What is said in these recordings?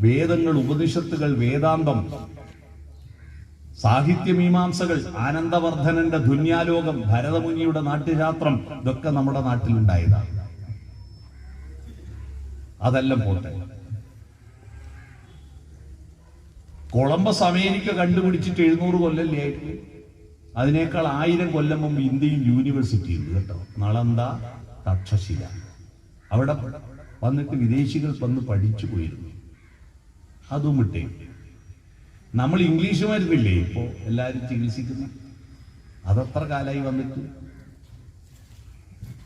വേദങ്ങൾ, ഉപനിഷത്തുകൾ, വേദാന്തം, സാഹിത്യമീമാംസകൾ, ആനന്ദവർദ്ധനന്റെ ദുന്യാലോകം, ഭരതമുനിയുടെ നാട്യശാസ്ത്രം, ഇതൊക്കെ നമ്മുടെ നാട്ടിലുണ്ടായതാണ്. അതെല്ലാം പോട്ടെ. കൊളംബസ് അമേരിക്ക കണ്ടുപിടിച്ചിട്ട് 700 കൊല്ലല്ലേ ആയിട്ട്. അതിനേക്കാൾ 1000 കൊല്ലം മുമ്പ് ഇന്ത്യയിൽ യൂണിവേഴ്സിറ്റി ഉണ്ട് കേട്ടോ, നളന്ദ, തക്ഷശില. അവിടെ വന്നിട്ട് വിദേശികൾ വന്ന് പഠിച്ചു പോയിരുന്നു. അതും വിട്ടേ. നമ്മൾ ഇംഗ്ലീഷ് മരുന്നില്ലേ ഇപ്പോ എല്ലാവരും ചികിത്സിക്കുന്നു, അതത്ര കാലമായി വന്നിട്ട്.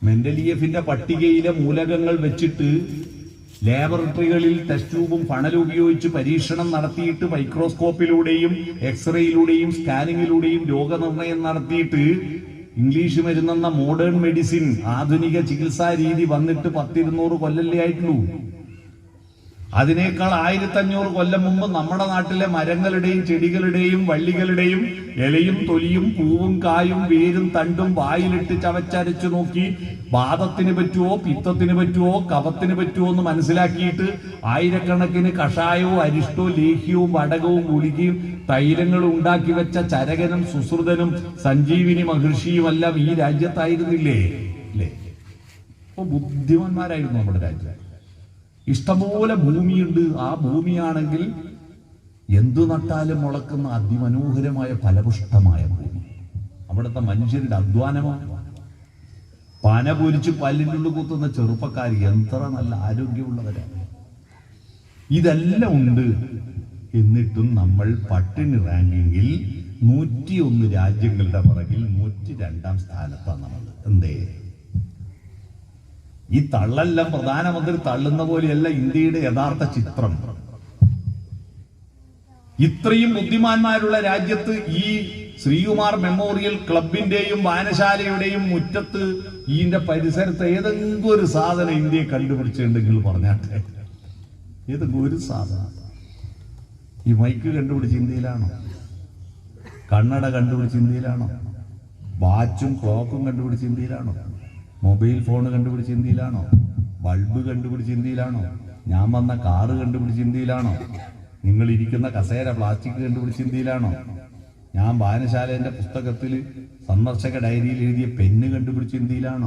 മെന്റലിയഫിന്റെ പട്ടികയിലെ മൂലകങ്ങൾ വെച്ചിട്ട് ലാബറട്ടറികളിൽ ടെസ്റ്റ് ട്യൂബും ഫണലും ഉപയോഗിച്ച് പരീക്ഷണം നടത്തിയിട്ട് മൈക്രോസ്കോപ്പിലൂടെയും എക്സ്റേയിലൂടെയും സ്കാനിങ്ങിലൂടെയും രോഗനിർണയം നടത്തിയിട്ട് ഇംഗ്ലീഷ് മരുന്നെന്ന മോഡേൺ മെഡിസിൻ, ആധുനിക ചികിത്സാ രീതി വന്നിട്ട് 10-200 കൊല്ലല്ലേ ആയിട്ടുള്ളൂ. അതിനേക്കാൾ 1500 കൊല്ലം മുമ്പ് നമ്മുടെ നാട്ടിലെ മരങ്ങളുടെയും ചെടികളുടെയും വള്ളികളുടെയും ഇലയും തൊലിയും പൂവും കായും വേരും തണ്ടും വായിലിട്ട് ചവച്ചരച്ചു നോക്കി വാദത്തിന് പറ്റുമോ, പിത്തത്തിന് പറ്റുമോ, കഫത്തിന് പറ്റുമോ എന്ന് മനസ്സിലാക്കിയിട്ട് ആയിരക്കണക്കിന് കഷായവും അരിഷ്ടവും ലേഹ്യവും വടകവും ഗുളികയും തൈലങ്ങളും ഉണ്ടാക്കി വെച്ച ചരകനും സുശ്രുതനും സഞ്ജീവിനി മഹർഷിയുമെല്ലാം ഈ രാജ്യത്തായിരുന്നില്ലേ അല്ലേ? അപ്പൊ ബുദ്ധിമാന്മാരായിരുന്നു നമ്മുടെ രാജ്യം. ഇഷ്ടംപോലെ ഭൂമിയുണ്ട്. ആ ഭൂമിയാണെങ്കിൽ എന്തു നട്ടാലും മുളക്കുന്ന അതിമനോഹരമായ ഫലപുഷ്ടമായ ഭൂമി. അവിടുത്തെ മനുഷ്യരുടെ അധ്വാനമാണ്. പന പൊരിച്ച് പല്ലിനുള്ളിൽ കുത്തുന്ന ചെറുപ്പക്കാർ എത്ര നല്ല ആരോഗ്യമുള്ളവരാണ്. ഇതെല്ലാം ഉണ്ട്. എന്നിട്ടും നമ്മൾ പട്ടിണി റാങ്കിങ്ങിൽ 101 രാജ്യങ്ങളുടെ പുറകിൽ 102-ാം സ്ഥാനത്താണ് നമ്മൾ. എന്തേ? ഈ തള്ളെല്ലാം പ്രധാനമന്ത്രി തള്ളുന്ന പോലെയല്ല ഇന്ത്യയുടെ യഥാർത്ഥ ചിത്രം. ഇത്രയും ബുദ്ധിമാന്മാരുള്ള രാജ്യത്ത് ഈ ശ്രീകുമാർ മെമ്മോറിയൽ ക്ലബിന്റെയും വായനശാലയുടെയും മുറ്റത്ത് ഇതിന്റെ പരിസരത്ത് ഏതെങ്കിലും ഒരു സാധനം ഇന്ത്യയെ കണ്ടുപിടിച്ചിട്ടുണ്ടെങ്കിൽ പറഞ്ഞാട്ടെ. ഏതെങ്കിലും ഒരു സാധനം. ഈ മൈക്ക് കണ്ടുപിടിച്ച ഇന്ത്യയിലാണോ? കണ്ണട കണ്ടുപിടിച്ച ഇന്ത്യയിലാണോ? വാച്ചും ക്ലോക്കും കണ്ടുപിടിച്ച ഇന്ത്യയിലാണോ? മൊബൈൽ ഫോൺ കണ്ടുപിടിച്ച ഇന്ത്യയിലാണോ? ബൾബ് കണ്ടുപിടിച്ച ഇന്ത്യയിലാണോ? ഞാൻ വന്ന കാറ് കണ്ടുപിടിച്ച ഇന്ത്യയിലാണോ? നിങ്ങൾ ഇരിക്കുന്ന കസേര പ്ലാസ്റ്റിക് കണ്ടുപിടിച്ച ഇന്ത്യയിലാണോ? ഞാൻ വായനശാലേന്റെ പുസ്തകത്തിൽ സന്ദർശക ഡയറിയിൽ എഴുതിയ പെന്ന് കണ്ടുപിടിച്ച ഇന്ത്യയിലാണോ?